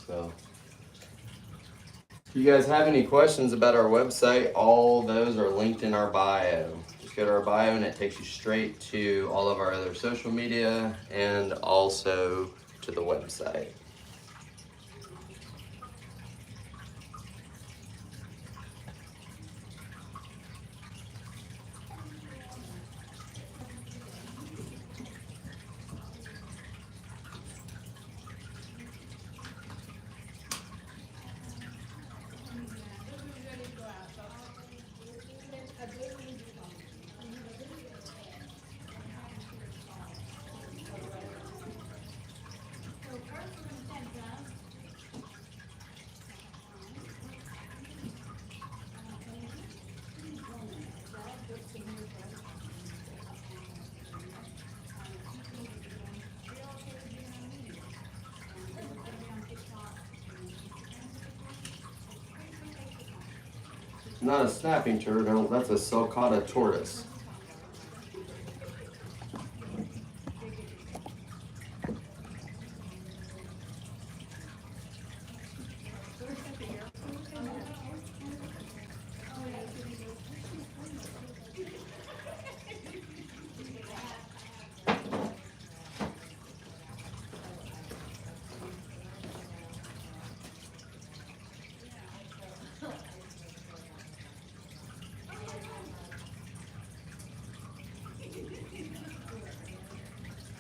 So if you guys have any questions about our website, all those are linked in our bio. Just go to our bio and it takes you straight to all of our other social media and also to the website. Not a snapping turtle, that's a sulcata tortoise.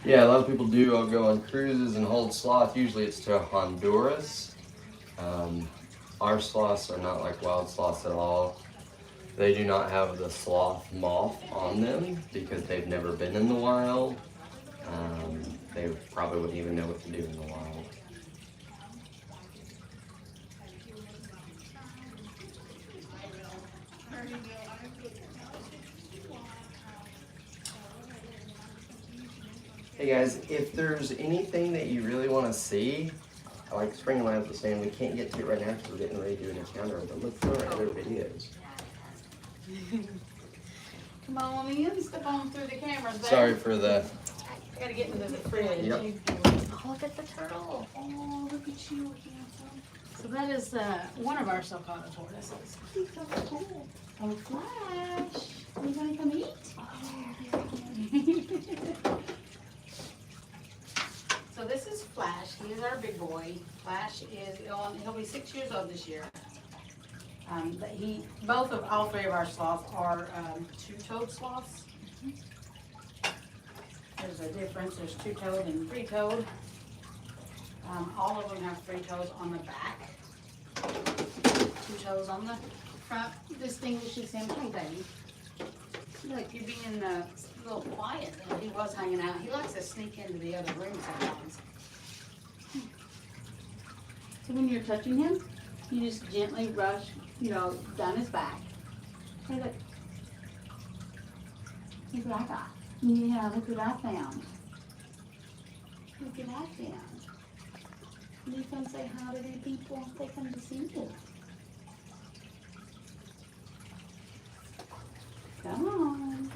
Yeah, a lot of people do. I'll go on cruises and hold sloth. Usually it's to Honduras. Our sloths are not like wild sloths at all. They do not have the sloth moth on them because they've never been in the wild. They probably wouldn't even know what to do in the wild. Hey guys, if there's anything that you really want to see, like Spring and Lance was saying, we can't get to it right now because we're getting ready to do an encounter, but look for our other videos. Come on in, step on through the cameras there. Sorry for the... I gotta get into the fridge. Yep. Oh, look at the turtle. Oh, look at you, handsome. So that is one of our sulcata tortoises. He's so cool. Oh, Flash. You wanna come eat? So this is Flash. He is our big boy. Flash is, he'll be 6 years old this year. All three of our sloths are two-toed sloths. There's a difference. There's two-toed and three-toed. All of them have three toes on the back. Two toes on the front. Distinguishes him. Hey, baby. Look, you're being a little quiet. He was hanging out. He likes to sneak into the other room sometimes. So when you're touching him, you just gently brush, down his back. Hey, look. Look what I got. Yeah, look what I found. Look what I found. You come say hi to the people. They come to see you. Come on.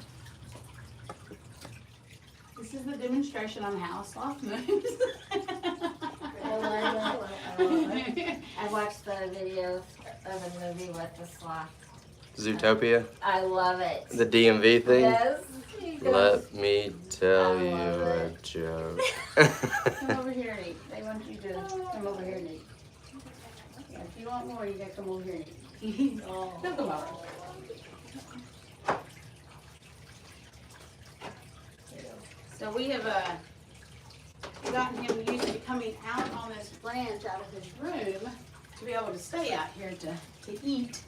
This is the demonstration on how a sloth moves. I love it. I watched the video of a movie with the sloth. Zootopia? I love it. The DMV thing? Yes. Let me tell you love a it. joke. Come over here and eat. They want you to come over here and eat. Yeah, if you want more, you gotta come over here and eat. They'll come over. So we have gotten him used to coming out on this branch out of his room to be able to stay out here to eat.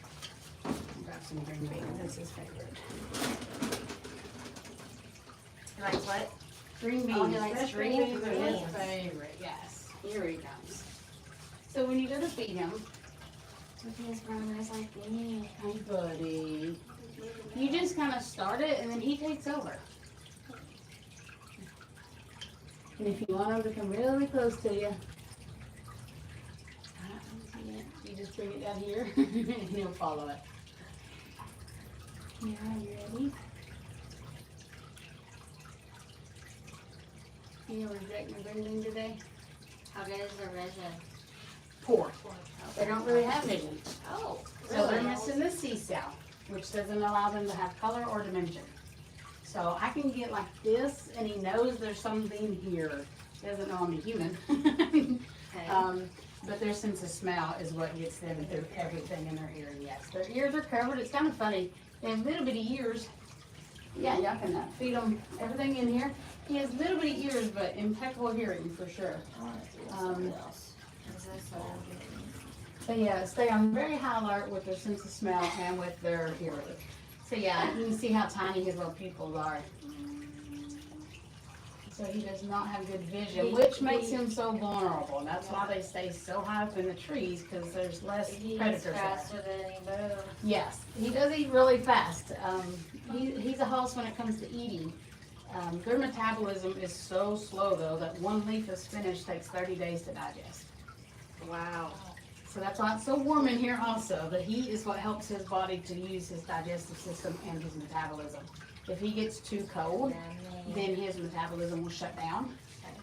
Grab some green beans. That's his favorite. You like what? Green beans. Oh, he likes Fresh green beans are his beans. favorite. Yes. Here he comes. So when you go to feed him, Look at his brown eyes like me. hey buddy, you just kind of start it and then he takes over. And if you want him to come really close to you, you just bring it down here and he'll follow it. Yeah, you ready? You rejecting the green bean today? How good is the resin? 4. They don't really have any. Oh, So they're really? missing the seesaw, which doesn't allow them to have color or dimension. So I can get like this, and he knows there's something here. He doesn't know I'm a human. Okay. But their sense of smell is what gets them through everything in their hearing. Yes, their ears are covered. It's kind of funny. They have little bitty ears. Yeah, y'all can feed them everything in here. He has little bitty ears, but impeccable hearing for sure. They stay on very high alert with their sense of smell and with their hearing. So yeah, you can see how tiny his little pupils are. So he does not have good vision, which makes him so vulnerable. And that's why they stay so high up in the trees, because there's less He predators eats there. faster than he moves. Yes, he does eat really fast. He's a hoss when it comes to eating. Their metabolism is so slow though that one leaf of spinach takes 30 days to digest. Wow. So that's why it's so warm in here also. The heat is what helps his body to use his digestive system and his metabolism. If he gets too cold, then his metabolism will shut down,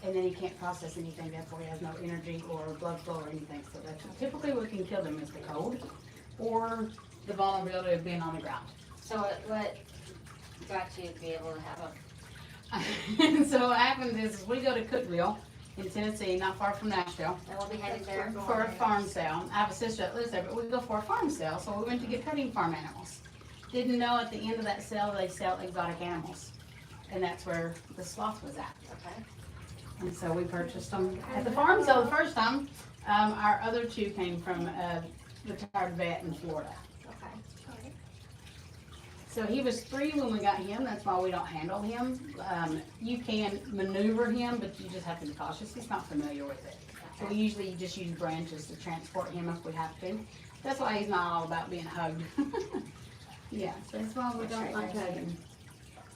and then he can't process anything, therefore he has no energy or blood flow or anything. So that's typically what can kill them is the cold or the vulnerability of being on the ground. So what got you to be able to have them? So what happened is we go to Cookeville in Tennessee, not far from Nashville, And we'll be heading there. for a farm sale. I have a sister that lives there, but we go for a farm sale, so we went to get petting farm animals. Didn't know at the end of that sale they sell exotic animals, and that's where the sloth was at. Okay. And so we purchased them at the farm sale the first time. Our other 2 came from a retired vet in Florida. Okay. So he was 3 when we got him. That's why we don't handle him. You can maneuver him, but you just have to be cautious. He's not familiar with it. So we usually just use branches to transport him if we have to. That's why he's not all about being hugged. Yeah, so that's why we don't like hugging.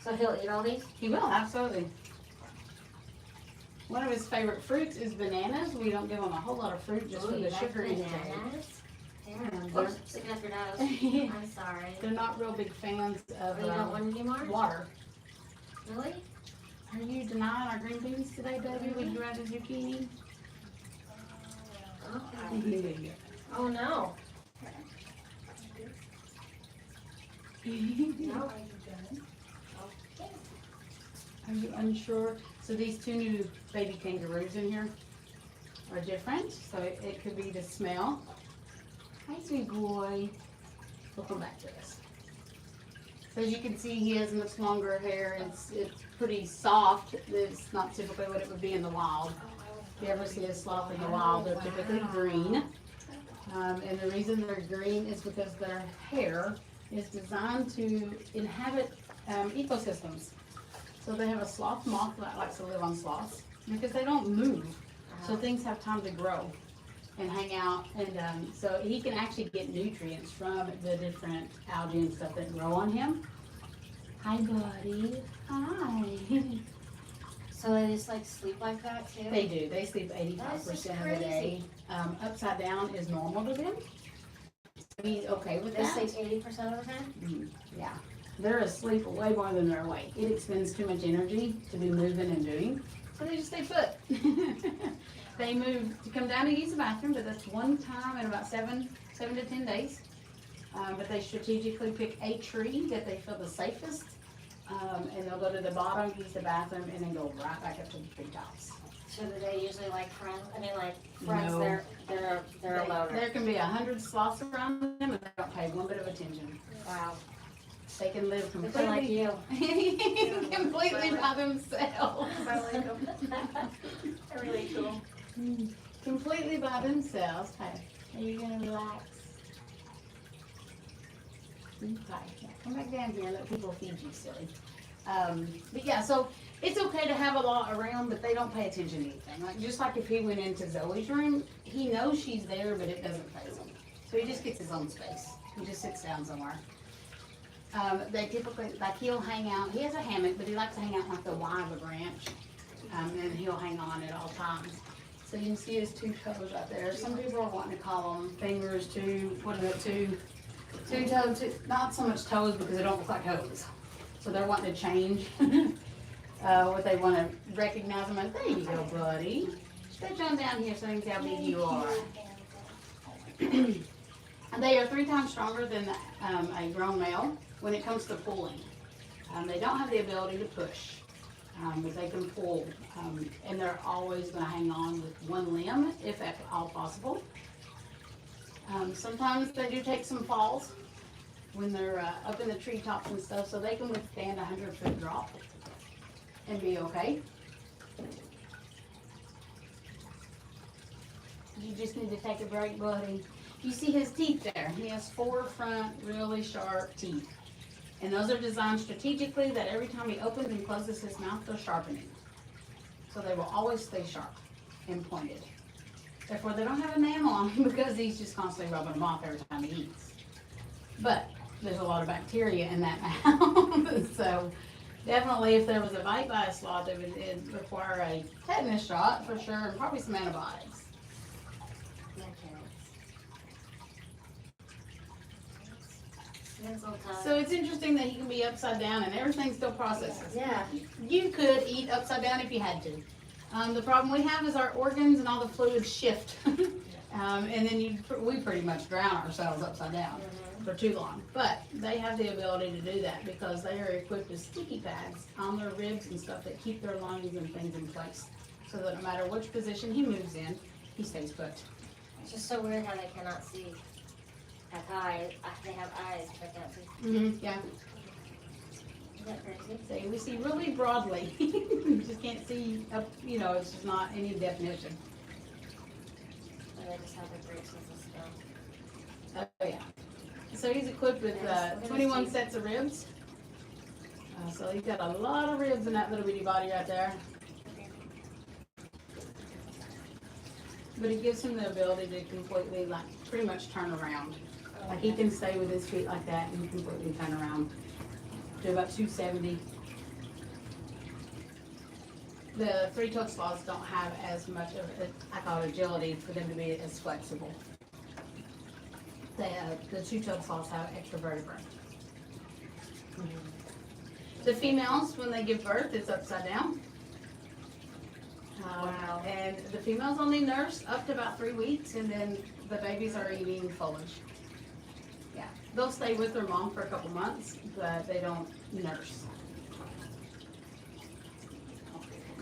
So he'll eat all these? He will, absolutely. One of his favorite fruits is bananas. We don't give him a whole lot of fruit just for the sugar intake. Bananas? Yeah. they're- Oops, sticking up your nose. I'm sorry. They're not real big fans of Oh, you don't want any more? water. Really? Are you denying our green beans today, Debbie? Would you rather zucchini? Okay. Oh, no. No. Are you unsure? So these 2 new baby kangaroos in here are different. So it could be the smell. Hi, sweet boy. We'll come back to this. So as you can see, he has much longer hair. It's pretty soft. It's not typically what it would be in the wild. If you ever see a sloth in the wild, they're typically green. And the reason they're green is because their hair is designed to inhabit ecosystems. So they have a sloth moth that likes to live on sloths because they don't move. So things have time to grow and hang out. And so he can actually get nutrients from the different algae and stuff that grow on him. Hi, buddy. Hi. So they just like sleep like that too? They do. They sleep 85% of the day. Upside down is normal to them. He's okay with They that. sleep 80% of the time? Yeah. They're asleep way more than they're awake. It expends too much energy to be moving and doing. So they just stay put. They move to come down to use the bathroom, but that's one time in about 7 to 10 days. But they strategically pick a tree that they feel the safest. And they'll go to the bottom, use the bathroom, and then go right back up to the treetops. So do they usually like friends? I mean, like friends, No. they're alone. There can be 100 sloths around them, and they don't pay one bit of attention. Wow. They can live But they're like completely, you. completely by themselves. I like them. They're really cool. Completely by themselves. Hey, are you gonna relax? Okay, yeah, come back down here and let people feed you, silly. But yeah, so it's okay to have a lot around, but they don't pay attention to anything. Like just like if he went into Zoe's room, he knows she's there, but it doesn't faze him. So he just gets his own space. He just sits down somewhere. They typically, like he'll hang out, he has a hammock, but he likes to hang out like the Y of a branch. And he'll hang on at all times. So you can see his 2 toes right there. Some people are wanting to call them fingers, 2 toes, not so much toes because they don't look like toes. So they're wanting to change what they want to recognize them as. There you go, buddy. Stretch on down here so you can see how big you are. They are 3 times stronger than a grown male when it comes to pulling. They don't have the ability to push, but they can pull, and they're always going to hang on with one limb if at all possible. Sometimes they do take some falls when they're up in the treetops and stuff, so they can withstand a 100-foot drop and be okay. You just need to take a break, buddy. You see his teeth there. He has 4 front, really sharp teeth. And those are designed strategically that every time he opens and closes his mouth, they're sharpening. So they will always stay sharp and pointed. Therefore, they don't have enamel on him because he's just constantly rubbing them off every time he eats. But there's a lot of bacteria in that mouth. So definitely if there was a bite by a sloth, it would require a tetanus shot for sure, and probably some antibiotics. So it's interesting that he can be upside down and everything still processes. Yeah. You could eat upside down if you had to. The problem we have is our organs and all the fluids shift. And then we pretty much drown ourselves upside down for too long. But they have the ability to do that because they are equipped with sticky pads on their ribs and stuff that keep their lungs and things in place. So that no matter which position he moves in, he stays put. It's just so weird how they cannot see. Have eyes. They have eyes, but can't see. Yeah. Is that crazy? So we see really broadly. You just can't see up, it's just not any definition. Or they just have their braces and stuff. Oh, yeah. So he's equipped with 21 sets of ribs. So he's got a lot of ribs in that little bitty body right there. But it gives him the ability to completely, pretty much turn around. Like he can stay with his feet like that and completely turn around to about 270. The 3-toed sloths don't have as much of I call it agility for them to be as flexible. The 2-toed sloths have extra vertebrae. The females, when they give birth, it's upside down. Wow. And the females only nurse up to about 3 weeks, and then the babies are eating foliage. Yeah, they'll stay with their mom for a couple months, but they don't nurse.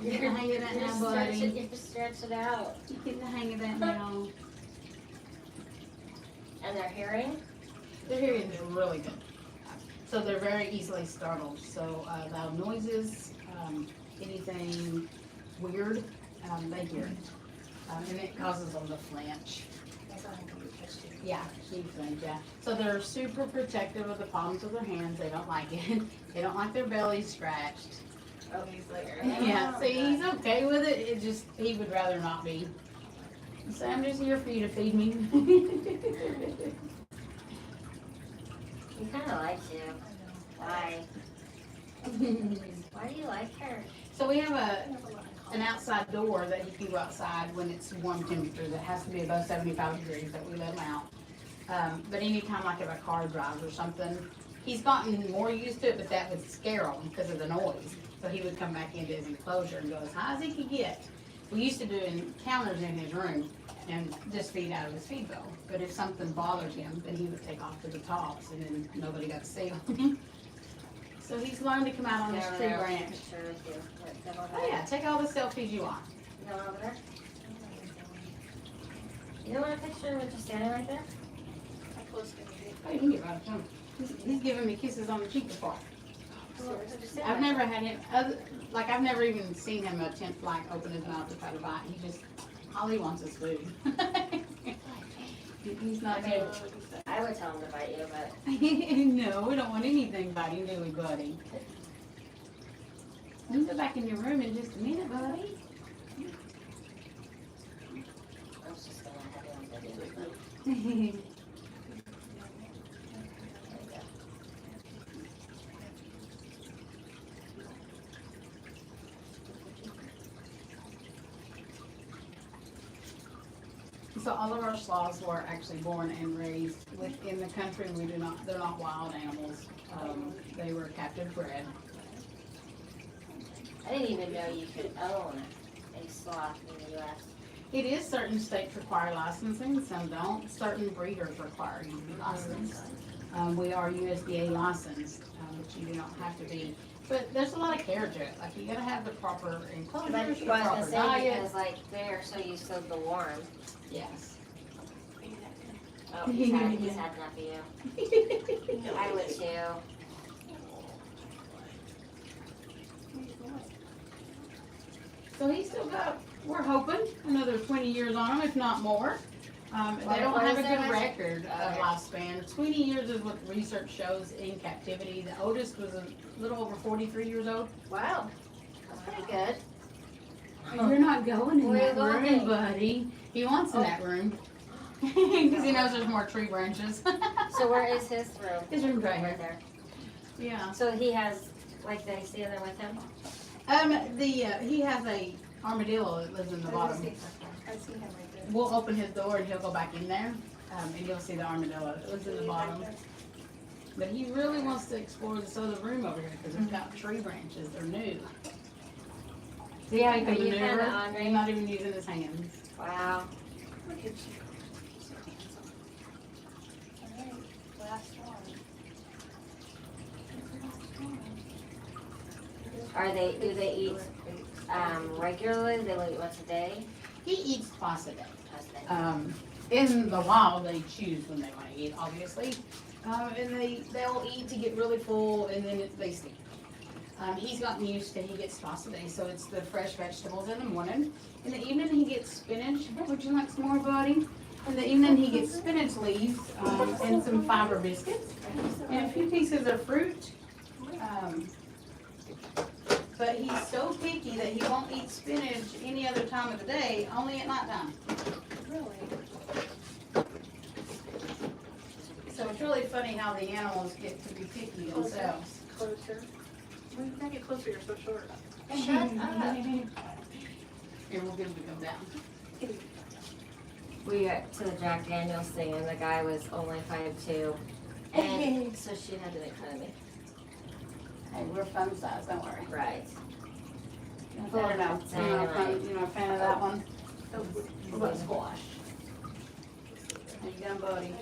You get the hang of that now, buddy. You have to stretch it out. You get the hang of that now. And their hearing? Their hearing is really good. So they're very easily startled. So loud noises, anything weird, they hear it. And it causes them to flinch. Yeah, she flinch, yeah. So they're super protective of the palms of their hands. They don't like it. They don't like their bellies scratched. Oh, he's like, Yeah, see, he's okay with it. It just, he would rather not be. So I'm just here for you to feed me. He kind of likes you. Why? Why do you like her? So we have an outside door that he can go outside when it's warm temperatures. It has to be above 75 degrees that we let him out. But anytime like if a car drives or something, he's gotten more used to it, but that would scare him because of the noise. So he would come back into his enclosure and go as high as he could get. We used to do encounters in his room and just feed out of his feed bowl. But if something bothered him, then he would take off to the tops and then nobody got to see him. So he's learned to come out on this tree branch. Picture with you. Oh yeah, take all the selfies you want. You know over there? You don't want a picture with just standing right there? How close can you Oh, you can get right up to him. He's given me kisses on the cheek before. I've never had him, I've never even seen him attempt open his mouth to try to bite. All he wants is food. He's not able. I would tell him to bite you, but No, we don't want anything biting, do we, buddy? You go back in your room in just a minute, buddy. I was just gonna have you on video. So all of our sloths were actually born and raised within the country. They're not wild animals. They were captive bred. I didn't even know you could own a sloth in the U.S. It is certain states require licensing, some don't. Certain breeders require you to be licensed. We are USDA licensed, but you do not have to be. But there's a lot of care to it. Like you gotta have the proper enclosures, But the I was proper gonna say, diet. because like they're so used to the warm. Yes. Oh, he's had enough of you. I would too. So he's still got, we're hoping, another 20 years on him, if not more. They don't have a good record of lifespan. 20 years is what research shows in captivity. The oldest was a little over 43 years old. Wow, that's pretty good. You're not going in Where that are you room, going? buddy. He wants in that room. Because he knows there's more tree branches. So where is his room? His room's right here. there. Yeah. So he has, like, they stay there with him? He has a armadillo that lives in the bottom. I see him right there. We'll open his door and he'll go back in there, and you'll see the armadillo that lives in the bottom. But he really wants to explore this other room over here because it's got tree branches. They're new. See how he can Are you maneuver? kinda hungry? He's not even using his hands. Wow. Look at you. So handsome. All right, last one. Do they eat regularly? They will eat once a day? He eats twice a day. Husband. In the wild, they choose when they want to eat, obviously. And they'll eat to get really full and then they sleep. He's gotten used to, he gets twice a day, so it's the fresh vegetables in the morning. In the evening, he gets spinach. Would you like some more, buddy? In the evening, he gets spinach leaves and some fiber biscuits and a few pieces of fruit. But he's so picky that he won't eat spinach any other time of the day, only at nighttime. Really? So it's really funny how the animals get to be picky themselves. Closer. When you gotta get closer, you're so short. Here, we'll give him to go down. We went to the Jack Daniels thing and the guy was only 5'2", and so she had to make fun of me. Hey, we're fun size, don't worry. Right. I don't know. You know, a fan of that one? What about squash? How you done, buddy?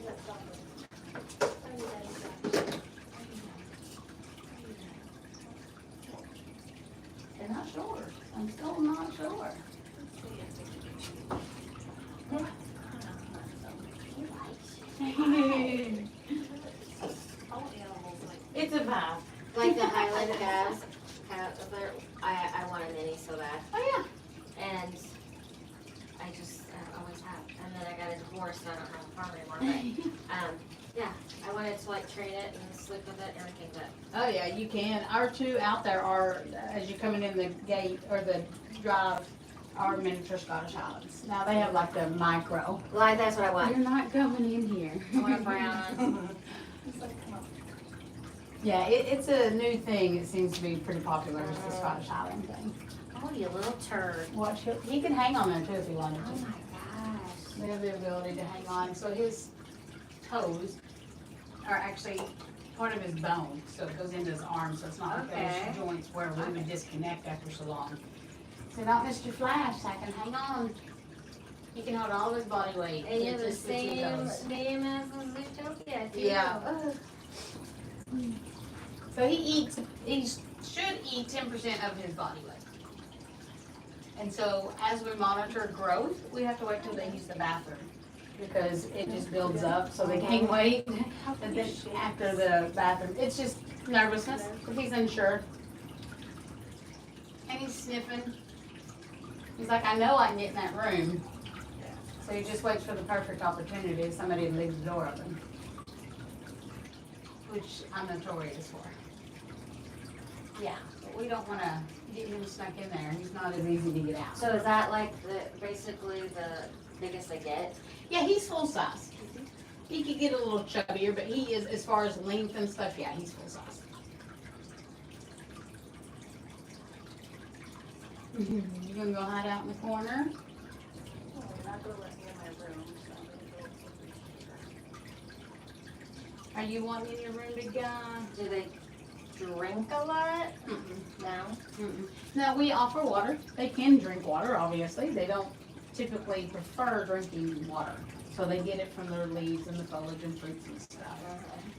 They're not sure. I'm still not sure. It's a vibe. Like the Highland calves, I want a mini so bad. Oh And I always have. And then I got a divorce, so I don't have a farm anymore. But, yeah, I wanted to like train it and sleep with it and everything, but. Oh yeah, you can. Our two out there are, as you're coming in the gate or the drive, are miniature Scottish Highlands. Now they have like the micro. Like, that's what I want. You're not coming in here. I want a brown. It's like, come on. Yeah, it's a new thing. It seems to be pretty popular. It's the Scottish Highland thing. Oh, you little turd. Watch him. He can hang on there too if he wanted Oh to. my gosh. They have the ability to hang on. So his toes are actually part of his bone, so it goes into his arm. So it's not like Okay. those joints where we would disconnect after so long. So not Mr. Flash. I can hang on. He can hold all of his body weight. And you're with the just the two same toes. name as the Zootopia. Yeah. So he should eat 10% of his body weight. And so as we monitor growth, we have to wait till they use the bathroom because it just builds up so they gain weight. And then after the bathroom, it's just nervousness because he's unsure. And he's sniffing. He's like, I know I can get in that room. So he just waits for the perfect opportunity if somebody leaves the door open. Which I'm notorious for. Yeah, but we don't want to get him stuck in there. He's not as easy to get out. So is that like basically the biggest they get? Yeah, he's full size. He could get a little chubbier, but he is, as far as length and stuff, yeah, he's full size. You gonna go hide out in the corner? Oh, you're not gonna let me in my room, so I'm gonna go. Are you wanting your room to go? Do they drink a lot? Mm-mm. No. Mm-mm. No, we offer water. They can drink water, obviously. They don't typically prefer drinking water. So they get it from their leaves and the foliage and fruits and stuff.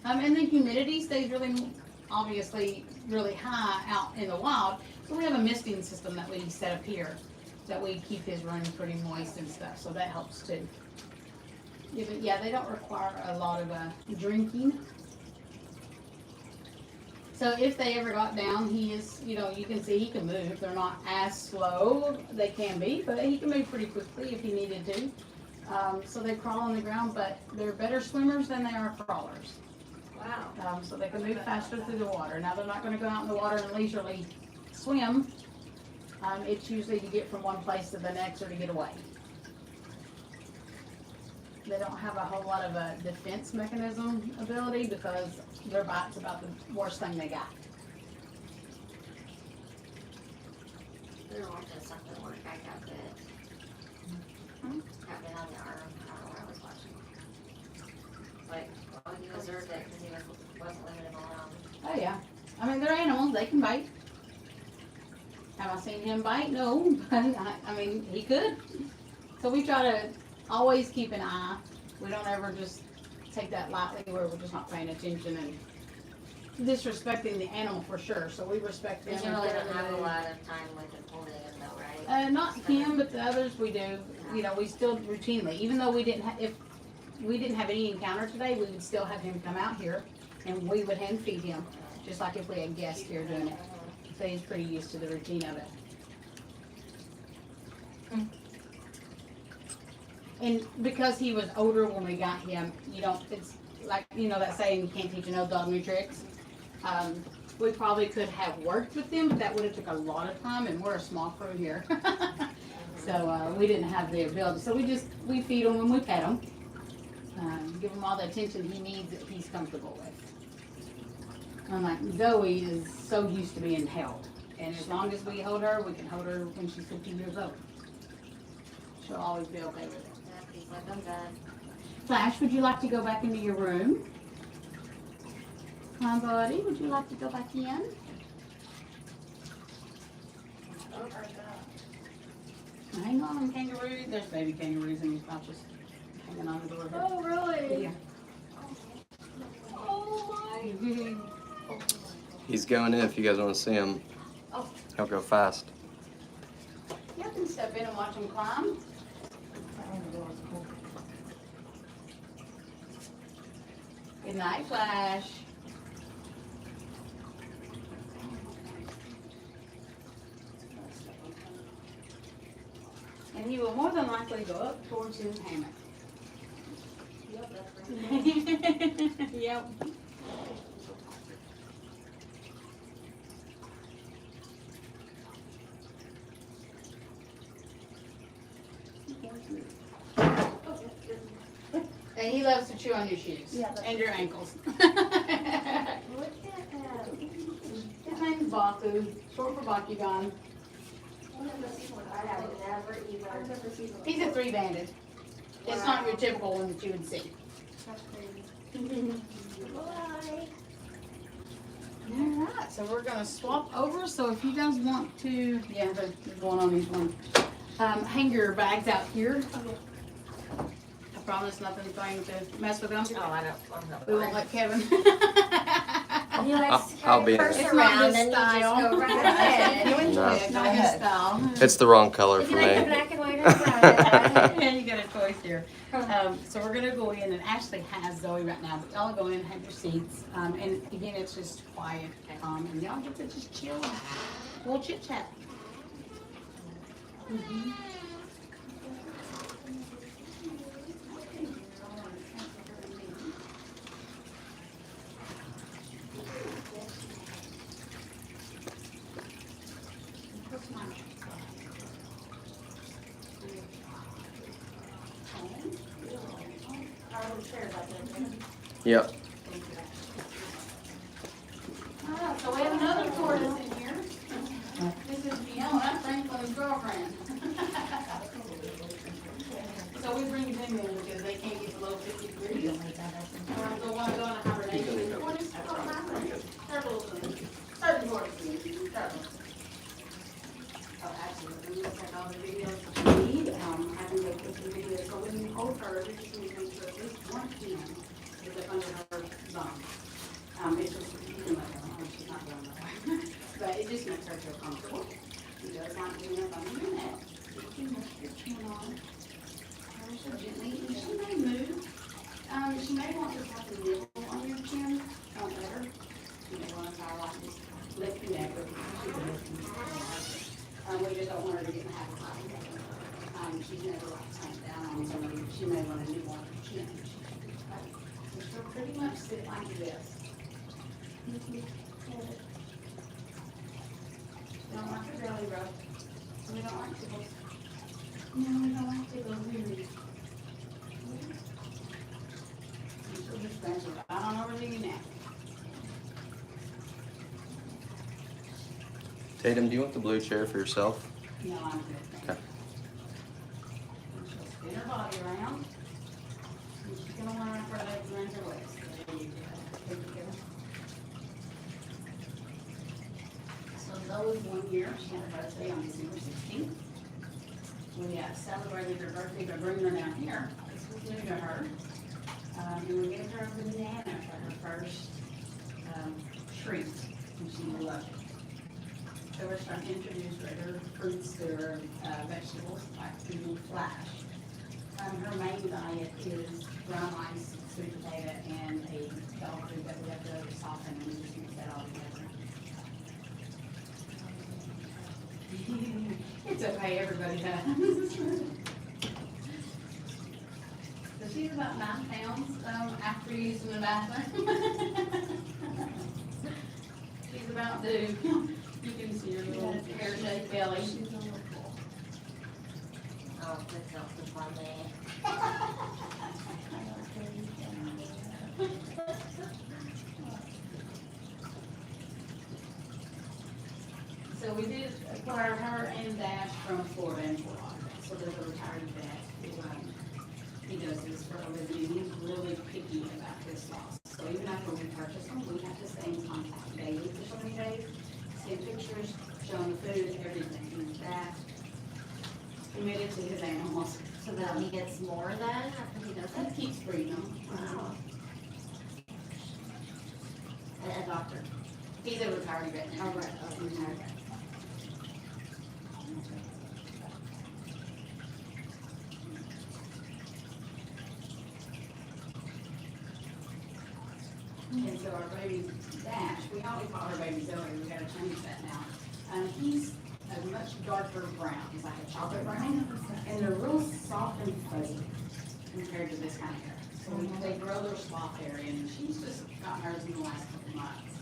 And the humidity stays really, obviously, really high out in the wild. So we have a misting system that we set up here that we keep his room pretty moist and stuff. So that helps too. Yeah, but yeah, they don't require a lot of drinking. So if they ever got down, he is, you know, you can see he can move. They're not as slow, they can be, but he can move pretty quickly if he needed to. So they crawl on the ground, but they're better swimmers than they are crawlers. Wow. So they can move faster through the water. Now they're not going to go out in the water and leisurely swim. It's usually to get from one place to the next or to get away. They don't have a whole lot of a defense mechanism ability because their bite's about the worst thing they got. We were watching something where a guy got bit. Got bit on the arm. I don't know what I was watching. Like, well, he deserved it because he wasn't leaving him alone. Oh yeah. I mean, they're animals. They can bite. Have I seen him bite? No. But I mean, he could. So we try to always keep an eye. We don't ever just take that lightly where we're just not paying attention and disrespecting the animal for sure. So we respect them. You really don't have a lot of time with him holding him though, right? Not him, but the others we do. You know, we still routinely, even though we didn't have, if we didn't have any encounter today, we would still have him come out here and we would hand feed him, just like if we had guests here doing it. So he's pretty used to the routine of it. And because he was older when we got him, you don't, it's like, you know that saying, you can't teach an old dog new tricks. We probably could have worked with him, but that would have took a lot of time, and we're a small crew here. So we didn't have the ability. So we feed him and we pet him. Give him all the attention he needs that he's comfortable with. Unlike Zoe is so used to being held. And as long as we hold her, we can hold her when she's 15 years old. She'll always be okay with it. Yeah, he's like, I'm done. Flash, would you like to go back into your room? Come on, buddy. Would you like to go back in? Hang on, kangaroo. There's baby kangaroos in these pouches. Hanging on the door. Oh, really? Yeah. Oh my. He's going in if you guys want to see him. Oh. He'll go fast. You can step in and watch him climb. Good night, Flash. And he will more than likely go up towards his hammock. Yep, that's right. Yep. And he loves to chew on your shoes. Yeah, that's and your ankles. Look at him. His name's Baku, short for Bakugan. I have never even. He's a three-banded. It's not your typical one that you would see. That's crazy. Bye. Alright, so we're gonna swap over. So if you guys want to, yeah, there's one on each one. Hang your bags out here. I promise nothing's going to mess with them. Oh, I don't. I'm not. We won't let Kevin. He likes to I'll carry be in purse there. It's not around his and you style. just go right ahead. You enjoy No. it. It's not his style. It's the wrong color If for you like the me. black and white, or brown. Yeah, you got a choice here. So we're gonna go in, and Ashley has Zoe right now, but y'all go in and have your seats. And again, it's just quiet, and y'all get to just chill, a little chit chat. Yep. So we have another tortoise in here. This is Fiona, Franklin's girlfriend. So we bring them in because they can't get below 50 degrees. Or they'll want to go into hibernation. Tortoise, turtles, certain tortoises, turtles. Oh, actually, we look at all the videos that you need. I zone. It's just, you can let her know, she's not going nowhere. But it just makes her feel comfortable. She does like doing her thumb in your neck. You can lift your chin on. Ever so gently, and she may move. She may want to have a nibble on your chin. Don't let her. You may want to try like this, lift your neck with her. She can lift your neck. We just don't want her to get in the habit of biting. She's never like tamped down on somebody. She may want to nibble on her chin. So she'll pretty much sit like this. Don't like her belly rub. We don't like tickles. No, we don't like tickles, really. And she'll just scratch it right on over to your neck. Tatum, do you want the blue chair for yourself? No, I'm good. Thank you. Okay. And she'll spin her body around. And she's gonna want to wrap her legs around her waist. There you go. Take it together. So those one year, she had her birthday on December 16th. We celebrated her birthday by bringing her down here. This was new to her. And we gave her a banana for her first treat, and she loved it. So we're starting to introduce regular fruits to her, vegetables, like food flash. Her main diet is brown rice, sweet potato, and a dog food that we have to soften, and we just mix that all together. It's okay, everybody does. So she's about 9 pounds after using the bathroom. She's about due. You can see her little pear-shaped belly. Oh, this helps the fun day. So we did acquire her and Dash from Florida and Fort Lauderdale. So there's a retired vet he does this for a living, and he's really picky about his loss. So even after we purchase them, we have to stay in contact daily for so many days, send pictures, show him the food, everything. He's that committed to his animals. So that he gets more then after he does it? That keeps breeding them. Wow. A doctor. He's a retired vet now. Oh, right, oh, retired. And so our baby Dash, we always call her baby Zoe, we gotta change that now. He's a much darker brown, he's like a chocolate brown, and they're real soft and fuzzy compared to this kind of hair. So they grow their sloth hair in, and she's just got hers in the last couple months.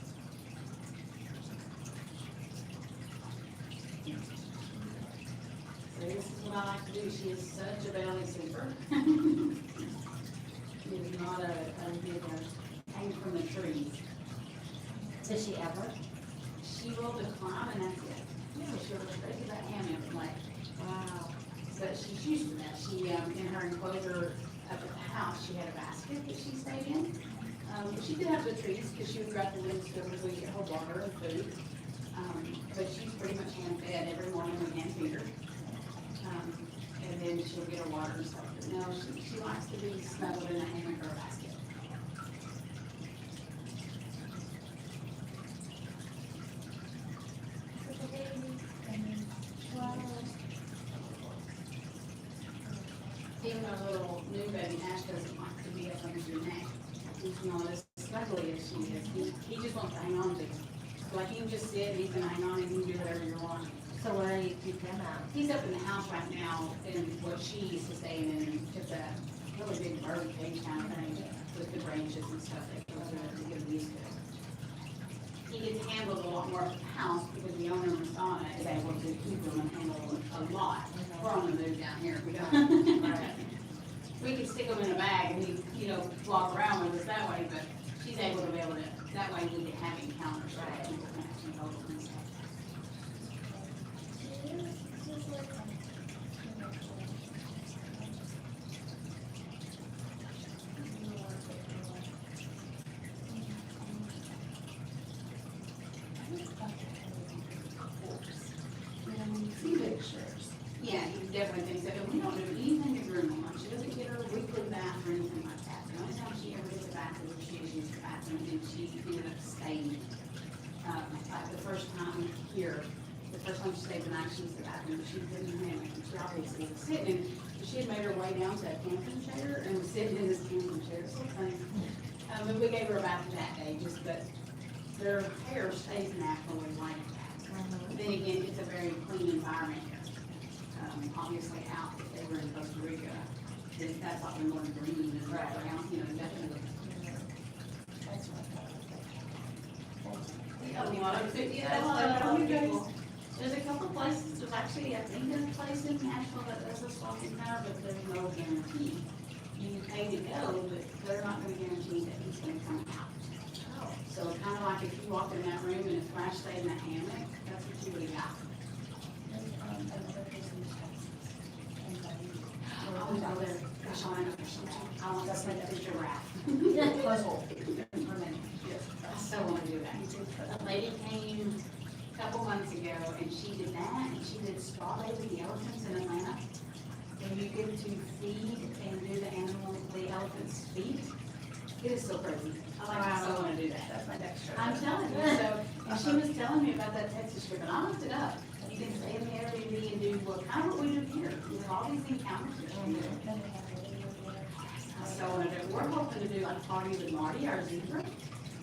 So this is what I like to do, she is such a belly sleeper. She is not a big hang from the trees. Does she ever? She will decline and that's it. So she'll go straight to that hammock and like, Wow. but she's used to that. She, in her enclosure up at the house, she had a basket that she stayed in. She did have the trees because she would grab the limbs to really get her water and food. But she's pretty much hand fed every morning we hand feed her. And then she'll get her water and stuff. But no, she likes to be snuggled in a hammock or a basket. Even our little new baby Ash doesn't like to be up under your neck. He's not as snuggly as she is. He just wants to hang on to you. Like he can just sit and he can hang on and you can do whatever you want. So where do you keep him at? He's up in the house right now in what she used to stay in, just a really big bird cage kind of thing with the branches and stuff that goes in it to get him used to. He gets handled a lot more at the house because the owner, Masana, is able to keep him and handle a lot. We're on the move down here. We don't. We could stick him in a bag and he, walk around with us that way, but she's able to be able to, that way we can have encounters, right? People can actually hold him and stuff. Yeah, he definitely thinks that, and we don't do anything to groom him. She doesn't get her weekly bath or anything like that. The only time she ever gets a bath is if she is used the bathroom. saved an action to the bathroom, but she didn't have it. She obviously was sitting, and she had made her way down to a camping chair and was sitting in this camping chair. So funny. But we gave her a bath that day, just that their hair stays naturally like that. Then again, it's a very clean environment here. Obviously out, if they were in Costa Rica, then that's like more green and right around, you know, definitely. There's a couple of places, there's actually, I think there's a place in Nashville that does a sloth encounter, but there's no guarantee. You pay to go, but they're not gonna guarantee that he's gonna come out. So kind of like if you walked in that room and a flash stayed in that hammock, that's what you would've got. I want to go there, gosh, I want to see the giraffe. Puzzle. I so want to do that. A lady came a couple months ago and she did that, and she did spa day with the elephants in Atlanta. And you get to feed and do the elephant's feet. It is so crazy. I so want to do that. That's my next trip. I'm telling you, so, and she was telling me about that Texas trip, and I looked it up. You can stay in the Airbnb and do kind of what we do here. We have all these encounters. So we're hoping to do like party with Marty, our zebra.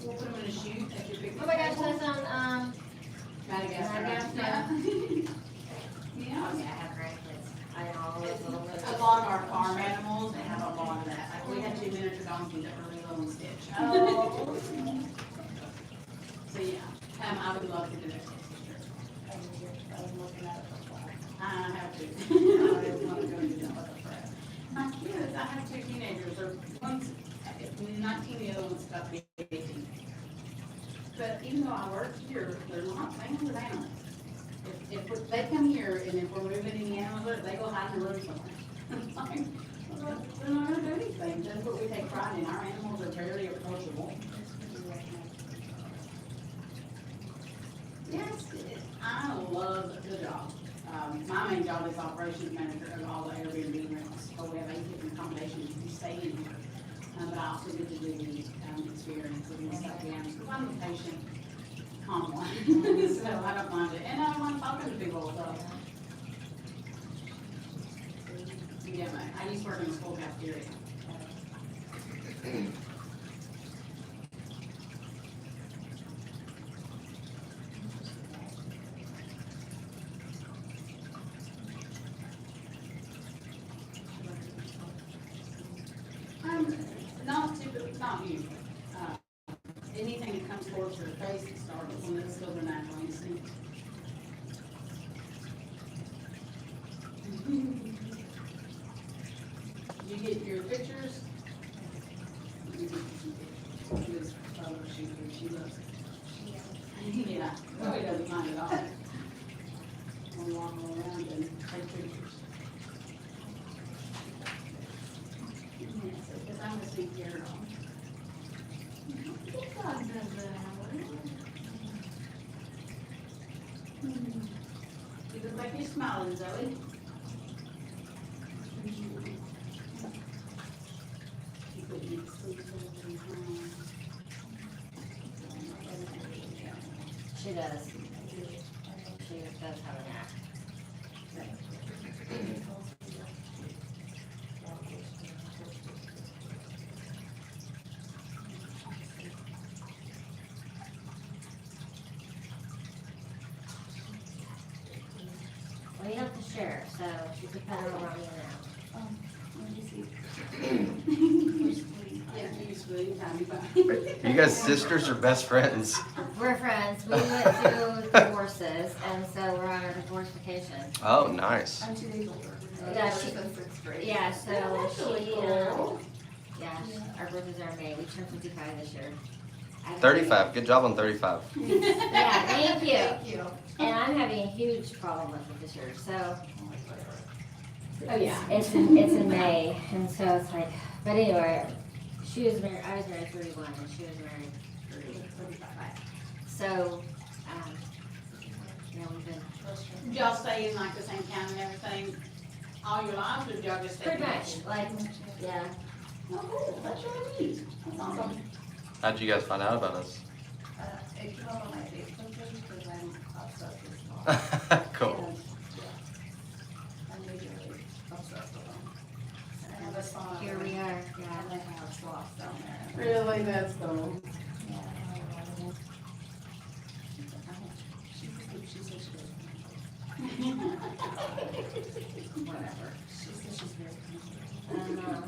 We'll put him in a chute at your picnic. Oh my gosh, that's on, Madagascar. Madagascar. Yeah. I have grandkids. I know all those little movies. A lot of our farm animals, they have a lot of that. Like we had 2 miniature donkeys that were really little and stitch. Oh. So yeah, I would love to do that. I have to. I want to go do that with a friend. My kids, I have 2 teenagers. One's 19, the other one's about to be 18. But even though I work here, they're not playing with animals. If they come here and if we're moving any animals, they go hide in the room somewhere. They're not going to do anything. That's what we take pride in. Our animals are very approachable. Yes, I love the job. My main job is operations manager of all the Airbnb rentals. So we have 8 different accommodations. We stay in here. But I also get to do the experiences and stuff again. Because I'm a patient, calm one. So I don't mind it. And I don't mind talking to people. So. Yeah, I used to work in the school cafeteria. Not usually. Anything that comes towards your face, it starts when it's still the natural instinct. You get your pictures. She was a photo shooter. She loves it. Yeah. No, he doesn't mind at all. We'll walk around and take pictures. Because I'm a sweet girl. God does that. You look like you're smiling, Zoe. She does. She does have a knack. Well, you have to share, so she's a better around you now. Are you guys sisters or best friends? We're friends. We went through divorces, and so we're on our divorce vacation. Oh, nice. I'm 2 days older. Yeah, yeah, so she, yeah, our birthdays are in May. We turned 55 this year. 35. Good job on 35. Yeah, thank you. Thank you. And I'm having a huge problem with it this year, so. Oh, yeah. It's in May, and so it's like, but anyway, she was married, I was married 31, and she was married 35. So, yeah, we've been. Did y'all stay in like the same town and everything all your lives, or did y'all just stay? Pretty much, like, yeah. Oh, cool. That's really neat. That's awesome. How'd you guys find out about us? It came up on my Facebook page because I'm obsessed with small Cool. And, yeah, I'm usually obsessed with them. I have a sauna. Here we are, And yeah. they have sloths down there. Really, that's cool. Yeah. She said she doesn't. Whatever. She said she's very comfortable. I don't know.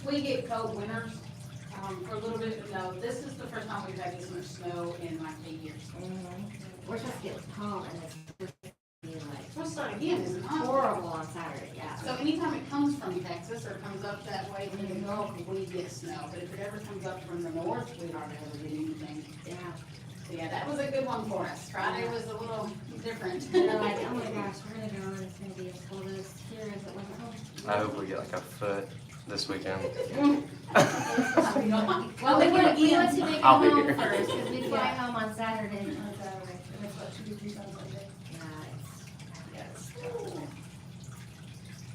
We get cold winters, for a little bit, no, this is the first time we've had this much snow in like 8 years. We're supposed to get home and it's supposed to be like It's supposed to start again, isn't it? horrible on Saturday, yeah. So anytime it comes from Texas or comes up that way to the Gulf, we get snow, but if it ever comes up from the north, we hardly ever get anything. Yeah. So yeah, that was a good one for us. Friday was a little different. They're like, oh my gosh, we're gonna go and it's gonna be as cold as here as it was at home. I hope we get like a foot this weekend. Well, we want to make it I'll be home here. first, because we fly home on Saturday. And it's what, 2 to 3 times a day? Yeah, it's, Yes.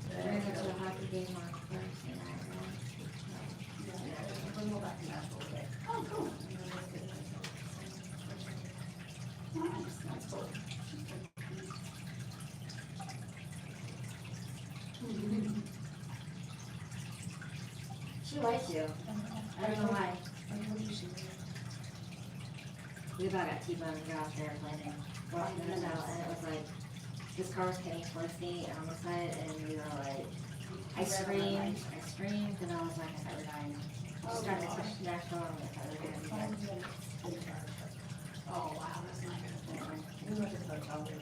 we're gonna go to a hockey game on Thursday night, We'll go back to Nashville today. Oh, cool. Nice, that's cool. She likes you. I don't know why. We about got T-boned and got off the airplane and walked in and out, and it was like, this car was heading towards me on the side, and we were like, I screamed, and I was like, I thought we were dying. She started pushing Nashville, and I thought we were gonna be dead. Oh, wow, that's not good. We went to the hotel there,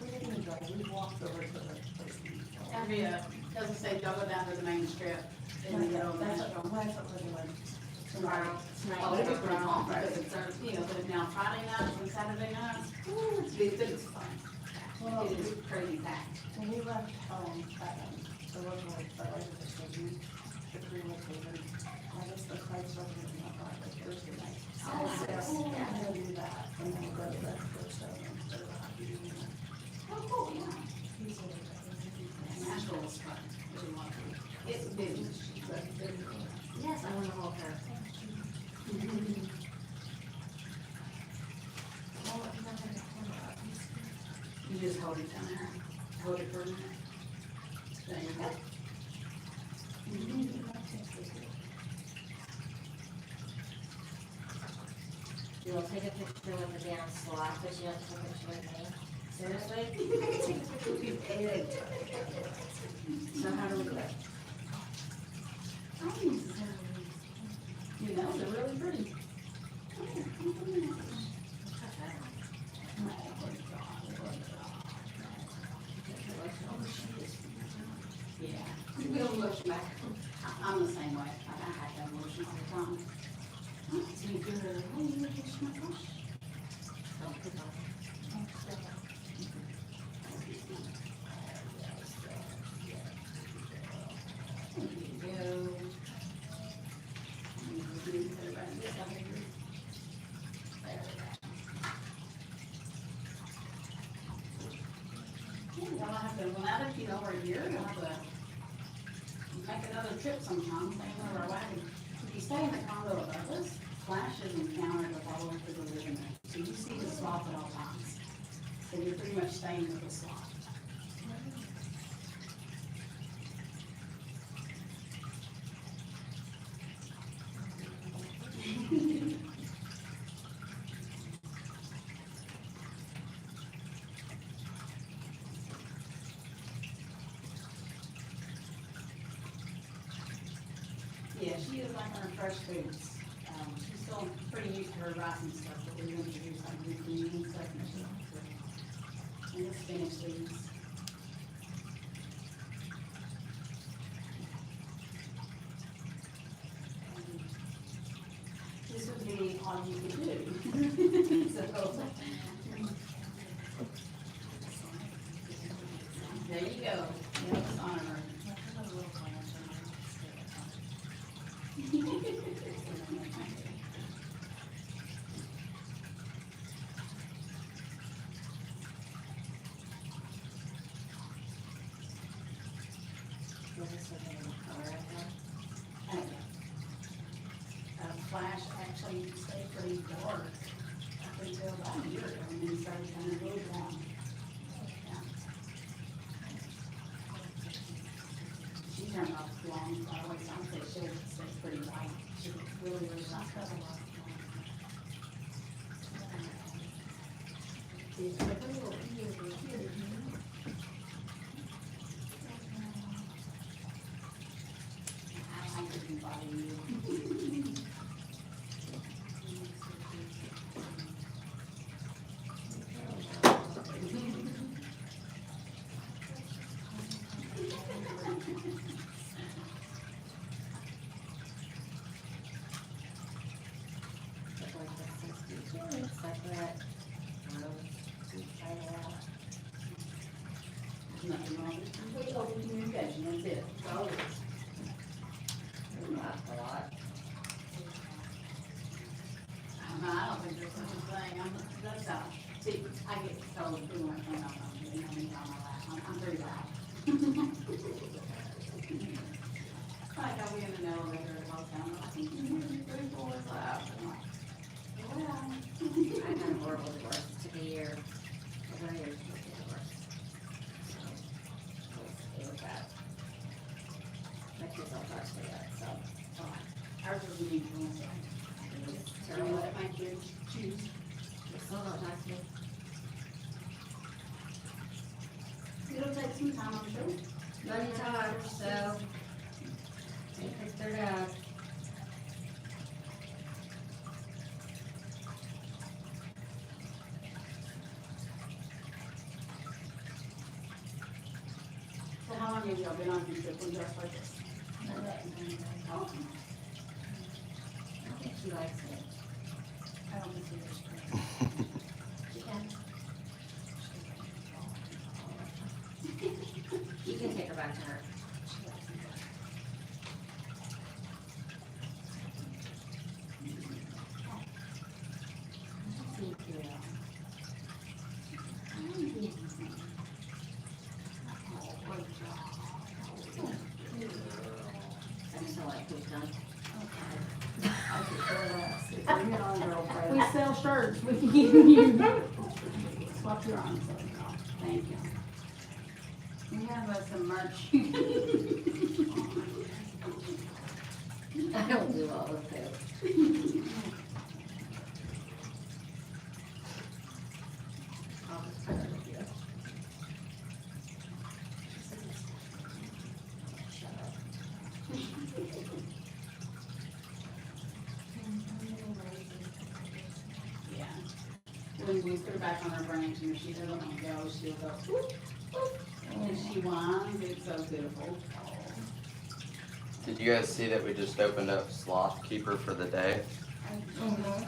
we didn't even drive, we walked over to the place to eat. That'd be doesn't say don't go down to the main strip. Then you go That's Nashville. what we're doing. Tomorrow, tonight. Oh, it'll be pretty long because it's, but now Friday nights and Saturday nights, it's fun. Well, It is crazy packed. when we left, the local, the crew was leaving, I guess the flights were leaving on Friday, Thursday night. Oh, Yes, cool. I'm gonna do that, and then we'll go to the first instead of the hockey game. Oh, cool, yeah. Nashville is fun. There's a lot of it. It's busy, but it's Yes, I wanna hold her. You just hold it down there. Hold it for a minute. There you go. You'll take a picture with the damn sloth, but you don't take a picture with me. Seriously? So how do we do it? You know, they're really pretty. Yeah. We don't look back. I'm the same way. I have to have lotion all the time. So you do the, oh, you look at my gosh. Don't put it on. There you go. Yeah, y'all have to, well, now that you know we're here, you'll have to make another trip sometime, take another our wagon. If you stay in the condo above us, Flash is encountered with all of the living there. So you see the sloth at all times. So you're pretty much staying with the sloth. Yeah, she is like on fresh foods. She's still pretty used to her rice and stuff, but we're going to do some green and stuff. And the spinach leaves. This would be all you could do. So, there you go. Yeah, it's on her. Was this okay? before, up until about a year ago, and then started kind of really down. Yeah. She turned off long, by the way, some say she stays pretty white. She really, really likes that a lot. It's like a little ear over here, you know? I couldn't bother you. Nothing wrong with complete open communication, that's it. Always. A lot. I don't think there's such a thing, that's how, see, I get told, people aren't coming out on me, I mean, on my lap, I'm pretty loud. Like, I'll be in an elevator at hotel, I'm like, you can hear me 3 floors loud, I'm like, well. I've had a horrible divorce. It took a year, over a year to get a divorce. So, it was bad. My kids don't talk to me yet, so. Ours was mutual, so. It was I terrible. let my kids choose. They still don't talk to me. It'll take some time, I'm sure. Nobody talks, so. They pick their dad. So how long have y'all been on your trip when dressed like this? Oh, I think she likes it. I don't think so. She can. You can take her back to her. I just don't like poop done. We sell shirts, we can give you. Swap your arms over. Thank you. We have some merch. I don't do all of poop. I'll just put it with you. Shut up. Yeah. When we put her back on her branch and if she doesn't want to go, she'll go, whoop, whoop, and she whines, it's so beautiful. Did you guys see that we just opened up Sloth Keeper for the day?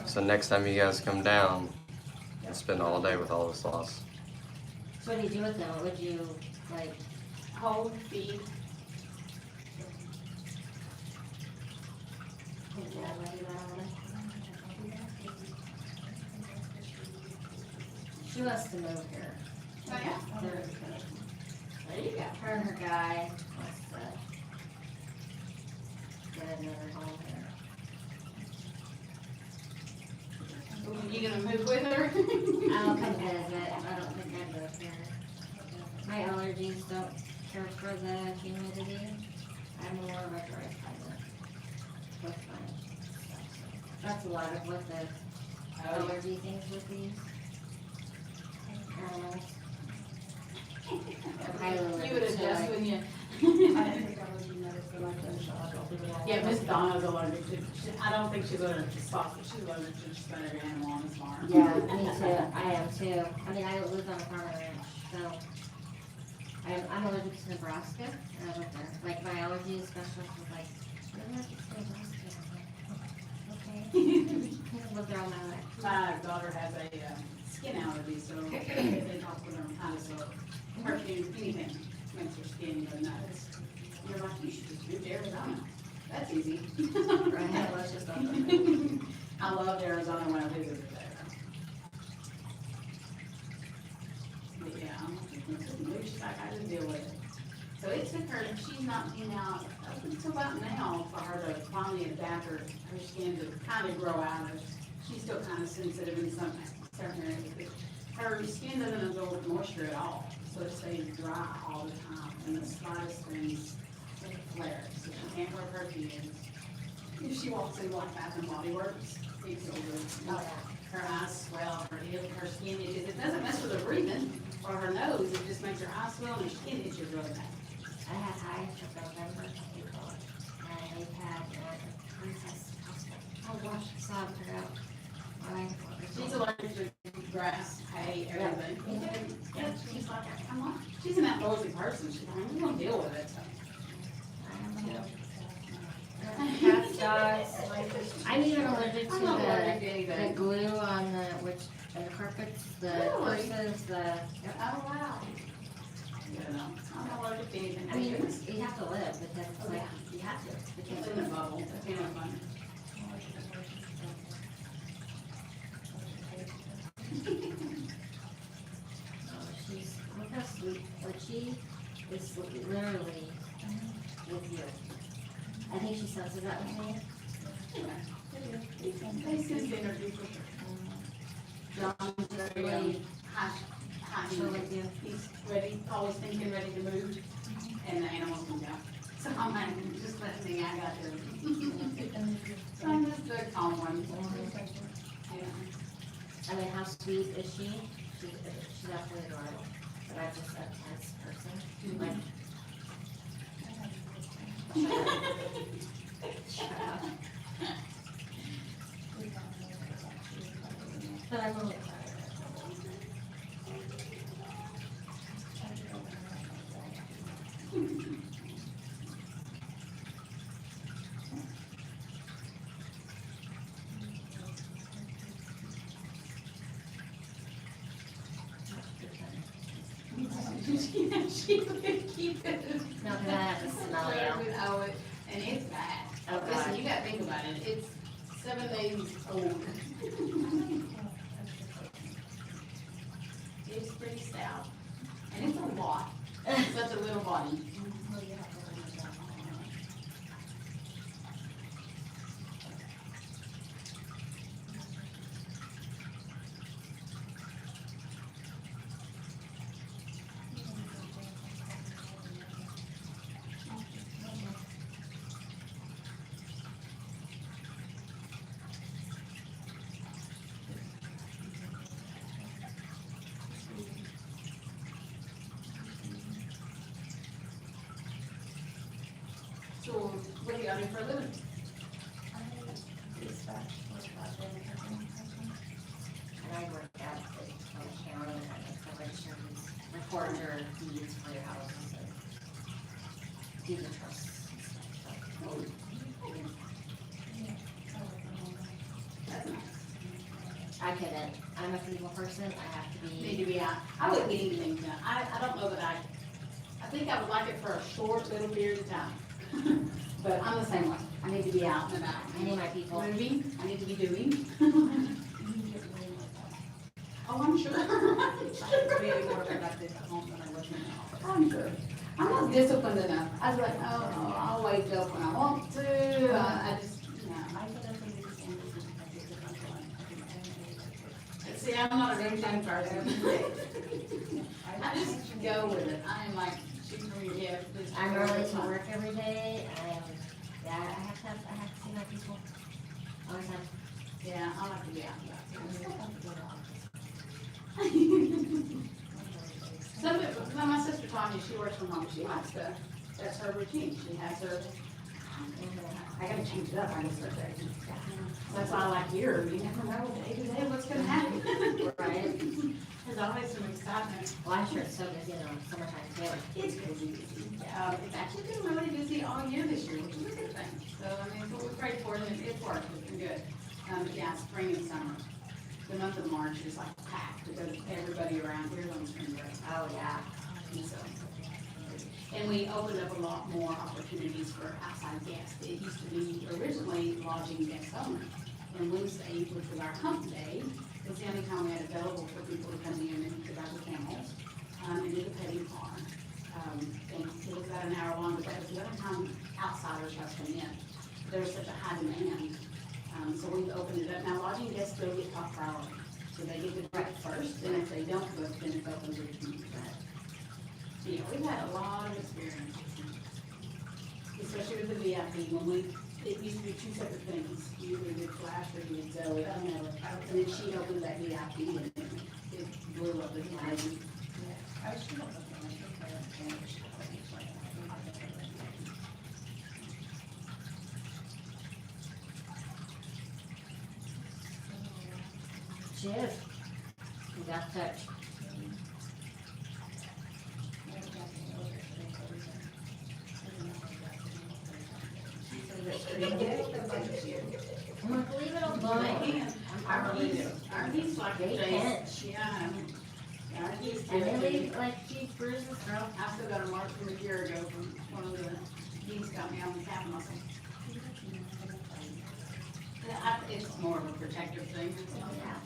So next time you guys come down, you'll spend all day with all the sloths. So what do you do with them? What would you, like, Hold, feed, put your dad ready around? She wants to move here. oh yeah, There there you go. her and her guy wants to get another home here. You gonna move with her? I'll come visit. I don't think I'd live here. My allergies don't care for the humidity. I'm more of a dry climate with my stuff. That's a lot of what the allergy things with these animals. I'm highly You would allergic to, adjust like, when you. I think I was medicine, I couldn't shut up, I'll do it all. Yeah, Miss Donna's allergic to, I don't think she's allergic to spots, but she's allergic to just about every animal on this farm. Yeah, me too. I am too. I mean, I live on a farm and ranch, so I'm allergic to Nebraska, and I live there. Like my allergy specialist was like, "You're allergic to Nebraska." I'm like, okay. I lived there all my life. My daughter has a skin allergy, so they talk with her kind of so perfume, anything makes her skin go nuts. You're like, you should just move to Arizona. That's easy. Right, let's just not go there. I loved Arizona when I visited there. But yeah, she's like, I just deal with it. So it took her, she's not been out up until about now for her to finally adapt her skin to kind of grow out of. she's still kind of sensitive in some certain areas, but her skin doesn't absorb moisture at all, so it stays dry all the time, and the slightest things flare, so she can't wear perfume. If she walks in like Bath and Body Works, it's over. Oh, yeah. Her eyes swell, her skin itches. It doesn't mess with her breathing or her nose, it just makes her eyes swell and her skin itches really bad. I had hives from November to April, and they've had Princess Hospital. Oh gosh, sobbed her out. Right. She's allergic to grass, hay, everything. Yeah. Yeah, she's like, I'm not, she's an outdoorsy person, she's like, I'm gonna deal with it, so. Cats, dogs. I'm even allergic to I'm not allergic to the anything. glue on the carpets, the Really? purses, Oh, wow. You know, I'm not allergic to anything. I mean, you have to live because it's like, you have to. It's Because in the bubble, it's kind of fun. she's, look how sweet, like she is literally with you. I think she senses that with me. They sense the energy for sure. John's Very, really, high she'll energy. with you. He's ready, always thinking, ready to move, and the animals can go. So I'm like, just let me, I got this. So I'm just the calm one. Yeah. I mean, how sweet is she? She's absolutely adorable. But I'm just a tense person. Like, shut up. But I'm only tired. She would keep it. No, 'cause I have to smell you. Oh, and it's bad. Oh, Listen, God. you gotta think about it, it's 7 days old. It's pretty stout, and it's a lot, such a little body. So, what do you do for a living? And I work at the county and I make corrections, record your deeds for your houses and do the trusts and stuff. So, That's nice. I couldn't, I'm a people person, I have to Need be, to be out, I wouldn't get anything done, I don't know that I think I would like it for a short little period of time. But I'm the same way, I need to be out and about. I need my people. Moving, I need to be doing. Oh, I'm sure. I'm really more productive at home than I was in the office. I'm sure. I'm not disciplined enough. I was like, oh, I'll wake up when I want to. I just, you know. See, I'm not a routine person. I just go with it. I am like, shoot from your hip. just I'm go early with to it. work every day, I have to see my people all the time. Yeah, I like to be out and about. Some of it, well, my sister Tanya, she works from home, she likes to, that's her routine, she has her, I gotta change it up, I gotta start there. That's why I like here, you never know day to day what's gonna happen. Right? There's always some excitement. Well, I'm sure it's so busy in the summertime too. It's busy. It's actually been really busy all year this year, which is a good thing. So, I mean, it's what we prayed for, and it's worked, it's been good. But yeah, spring and summer. The month of March is like packed, because everybody around here is on spring break. Oh, yeah. And so, and we opened up a lot more opportunities for outside guests. It used to be originally lodging guests only. And Wednesday, which was our hump day, was the only time we had available for people to come in and to ride the camels, and do the petting farm. And it was about an hour long, but that was the only time outsiders have come in. There was such a high demand. so we've opened it up. Now, lodging guests still get top priority. So they get to book first, and if they don't book, then it's open to the community. Yeah, we've had a lot of experiences, especially with the VIP, when it used to be two separate things. You either did Flash or you did Zoe, I don't know. And then she opened that VIP and it blew up the place. I was sure about that, I think I changed. Jeff, you got touch. I'm like, leave it alone. Our geese like They to can't. chase. Yeah. Our geese do And they it. leave like huge bruises, girl. I still got a mark from a year ago from one of the geese got me on the calf muscle. It's more of a protective thing. Yeah.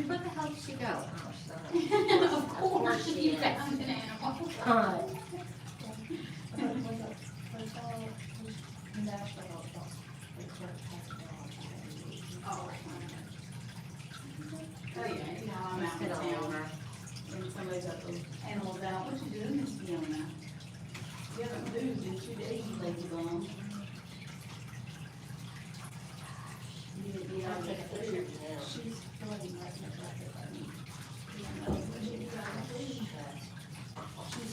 Where the hell did she go? Oh, she's on her- Of course, she she is. found an animal. God. Oh, yeah, you know, I'm out in Get all town, over. and somebody's got those animals out, what you doing, Miss Fiona? You haven't moved in 2 days, you lazy bum. You need to be out there. She's feeling like neglected by me. She's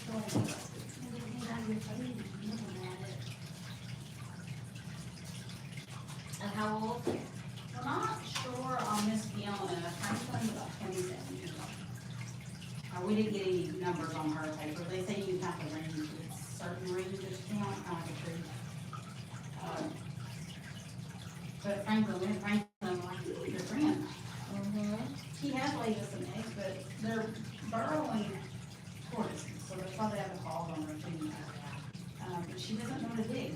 feeling neglected. And how old? We're not sure on Miss Fiona, Franklin's about 27 years old. We didn't get any numbers on her paper, they say you have to range with certain ranges, you know, kind of like a tree. But Franklin, like, your friend, Mm-hmm. he has laid us some eggs, but they're burrowing tortoises, so they'll probably have a hog on their feet. But she doesn't know to dig.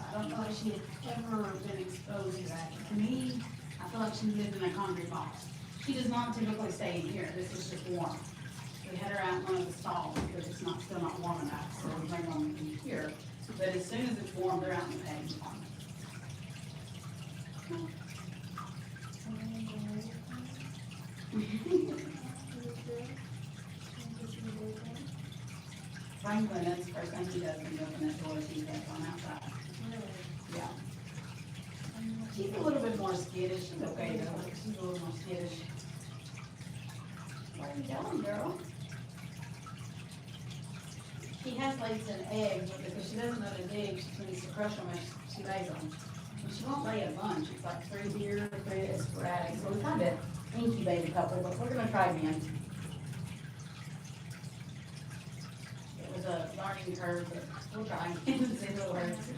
I don't know if she had ever been exposed to that. To me, I feel like she lived in a concrete box. She does not typically stay in here, this is just warm. We had her out in one of the stalls, because it's still not warm enough, so we bring them in here. But as soon as it's warm, they're out in the paddock farm. Franklin, that's the first thing he does when he opens that door, is he gets on outside. Yeah. She's a little bit more skittish, she's okay though, but she's a little more skittish. Where are you going, girl? She has laid an egg, but because she doesn't know to dig, she needs to crush them as she lays them. And she won't lay a bunch, it's like 3 here, 3 is sporadic, so we kind of incubated a couple, but we're gonna try again. It was a learning curve, but we'll try again and see if it works.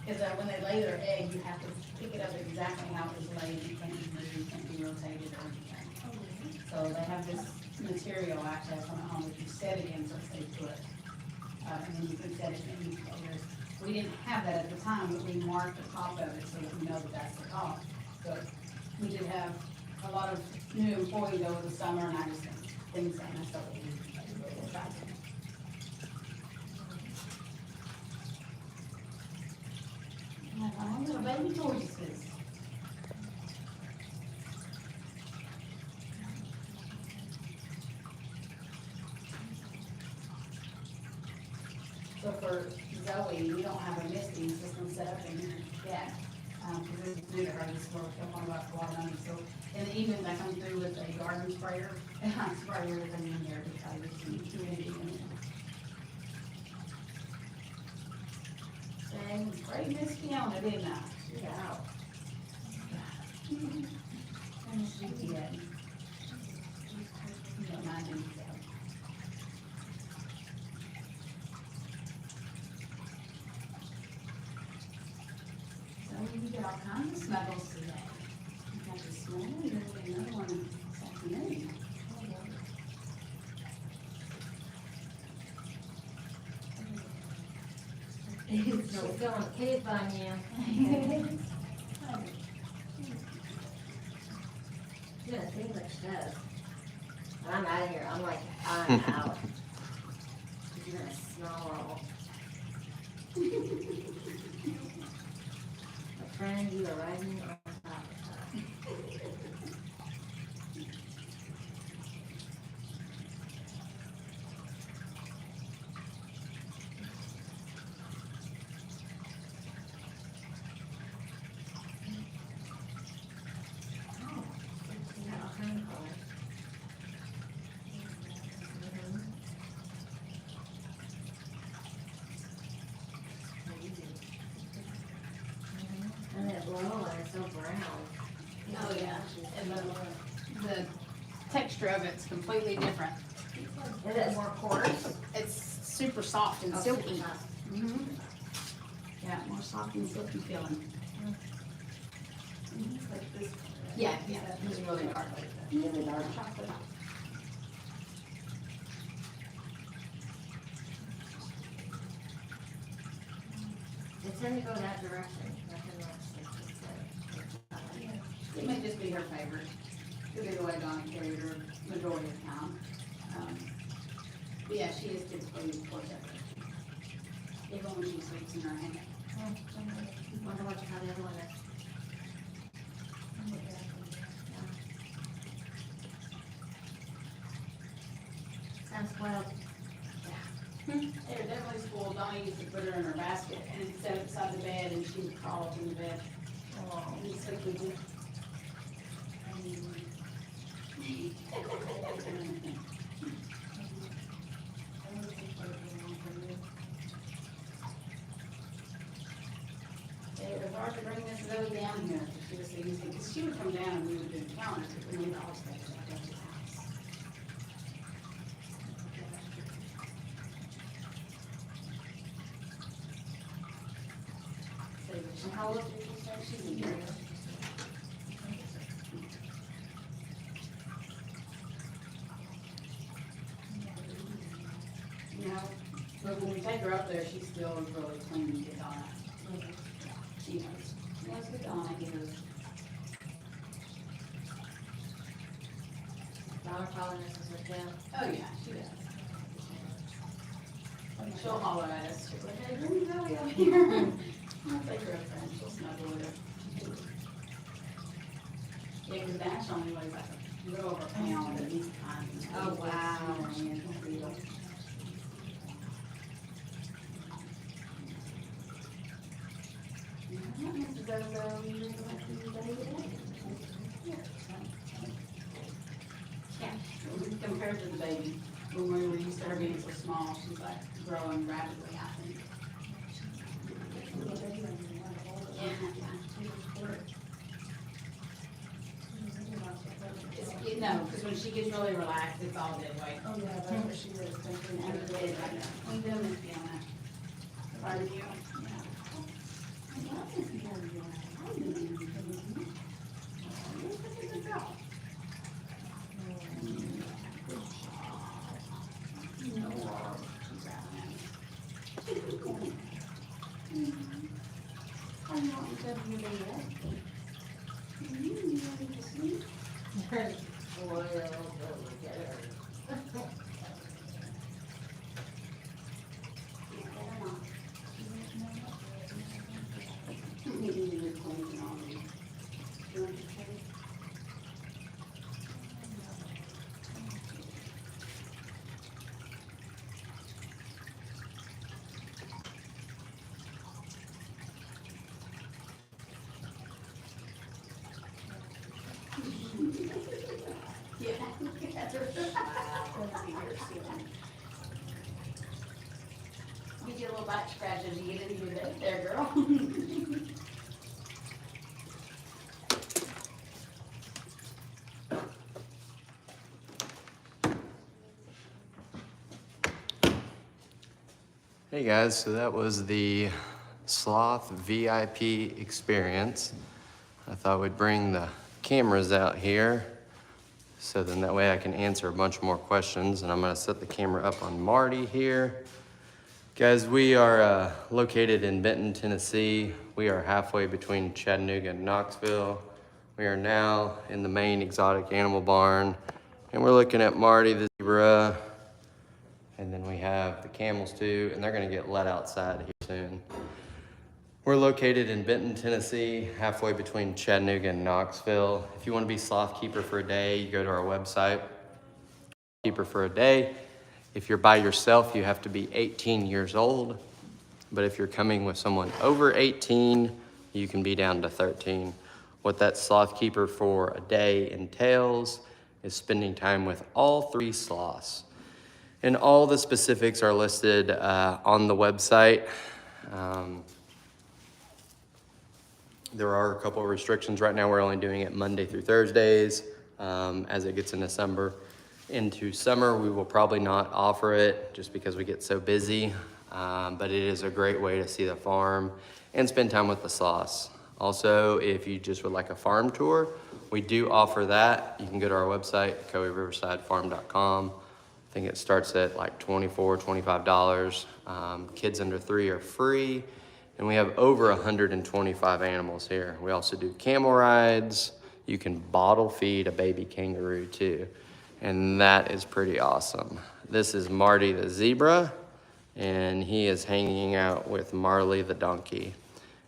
Because when they lay their egg, you have to pick it up exactly how it was laid, you can't be moved, you can't be rotated or anything. So they have this material actually on the home that you set it in, so it stays put. And then you can set it in incubators. We didn't have that at the time, but we marked the top of it so that we know that that's the top. But we did have a lot of new employees over the summer, and I just think things got messed up. We'll try again. Little baby tortoises. So for Zoe, we don't have a misting system set up in here yet. Because this is new to her, this work up on about 4 months. So in the evenings, I come through with a garden sprayer and I spray everything in here because it's humidity in it. And spray Miss Fiona, didn't I? Yeah. And she did. You don't mind me, so. So we get all kinds of snuggles today. We got this morning, and then we get another one this afternoon. She's going poop on you. Yeah, it seems like she does. When I'm out of here, I'm like, I'm out. You're gonna snarl. A friend you are riding on top of. And that blow and it's so brown. Oh, yeah. And the texture of it's completely different. Is it more coarse? It's super soft and Oh, silky. super soft. Mm-hmm. Yeah, more soft and silky feeling. Like this. Yeah, yeah, it's really dark. Really dark chocolate. It's going to go that direction. Nothing else. It may just be her favorite. Could be the way Donna carried her majority of the time. But yeah, she is typically towards that direction. Even when she sleeps in her hand. Wonder what you have the other one is. Sounds spoiled. They're definitely spoiled. Donna used to put her in her basket and set it beside the bed and she would crawl up in the bed. And sleep with it. It was hard to bring this really down here. She was so used to, because she would come down and we would do encounters, but we would always take her back up to the house. So how old did you say she's a year? You know, but when we take her up there, she's still really clean and good on it. She knows. She knows good on it, he knows. Dollar tolerances with them. Oh, yeah, she does. She'll holler at us, she'll be like, hey, bring Zoe up here. I'll take her up there and she'll snuggle with her. Yeah, because Dash only weighs like a little over a pound at these times. Oh, wow. Yeah, compared to the baby, when we were used to her being so small, she's like growing rapidly, I think. No, because when she gets really relaxed, it's all dead weight. Oh, yeah, that's what she was thinking. And the dead right now. We do miss Fiona. Barbecue. You get a little back scratch as you get into your bed there, girl. Hey guys, so that was the Sloth VIP experience. I thought we'd bring the cameras out here so then that way I can answer a bunch more questions, and I'm gonna set the camera up on Marty here. Guys, we are located in Benton, Tennessee. We are halfway between Chattanooga and Knoxville. We are now in the main exotic animal barn, and we're looking at Marty the zebra, and then we have the camels too, and they're gonna get let outside here. soon. We're located in Benton, Tennessee, halfway between Chattanooga and Knoxville. If you want to be sloth keeper for a day, you go to our website. Keeper for a day. If you're by yourself, you have to be 18 years old. But if you're coming with someone over 18, you can be down to 13. What that sloth keeper for a day entails is spending time with all 3 sloths. And all the specifics are listed on the website. There are a couple of restrictions right now. We're only doing it Monday through Thursdays. As it gets into summer, we will probably not offer it just because we get so busy. But it is a great way to see the farm and spend time with the sloths. Also, if you just would like a farm tour, we do offer that. You can go to our website, OcoeeRiversideFarm.com. I think it starts at like $24, $25. Kids under 3 are free. And we have over 125 animals here. We also do camel rides. You can bottle feed a baby kangaroo too. And that is pretty awesome. This is Marty the zebra, and he is hanging out with Marley the donkey.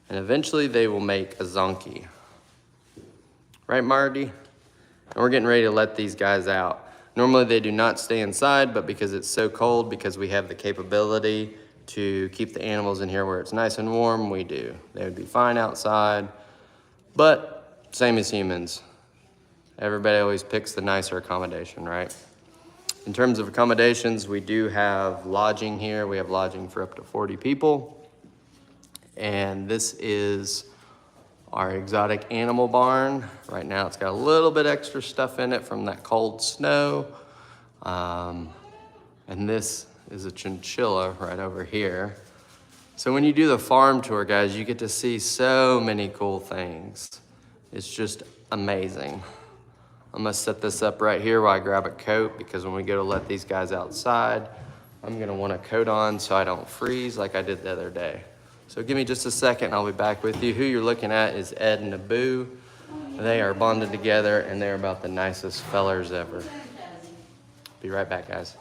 And eventually they will make a zonkey. Right, Marty? And we're getting ready to let these guys out. Normally they do not stay inside, but because it's so cold, because we have the capability to keep the animals in here where it's nice and warm, we do. They would be fine outside, but same as humans. Everybody always picks the nicer accommodation, right? In terms of accommodations, we do have lodging here. We have lodging for up to 40 people. And this is our exotic animal barn. Right now it's got a little bit extra stuff in it from that cold snow. And this is a chinchilla right over here. So when you do the farm tour, guys, you get to see so many cool things. It's just amazing. I'm gonna set this up right here while I grab a coat, because when we go to let these guys outside, I'm gonna want a coat on so I don't freeze like I did the other day. So give me just a second, I'll be back with you. Who you're looking at is Ed and Abu. They are bonded together and they're about the nicest fellers ever. Be right back, guys.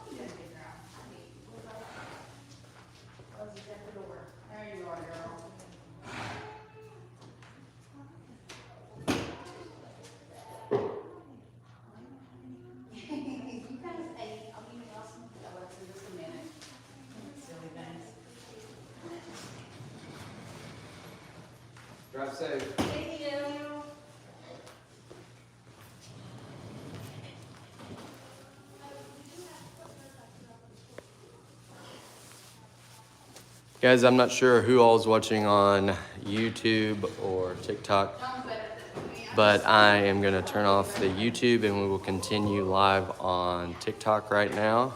Drive safe. Thank you. Guys, I'm not sure who all is watching on YouTube or TikTok, but I am gonna turn off the YouTube and we will continue live on TikTok right now.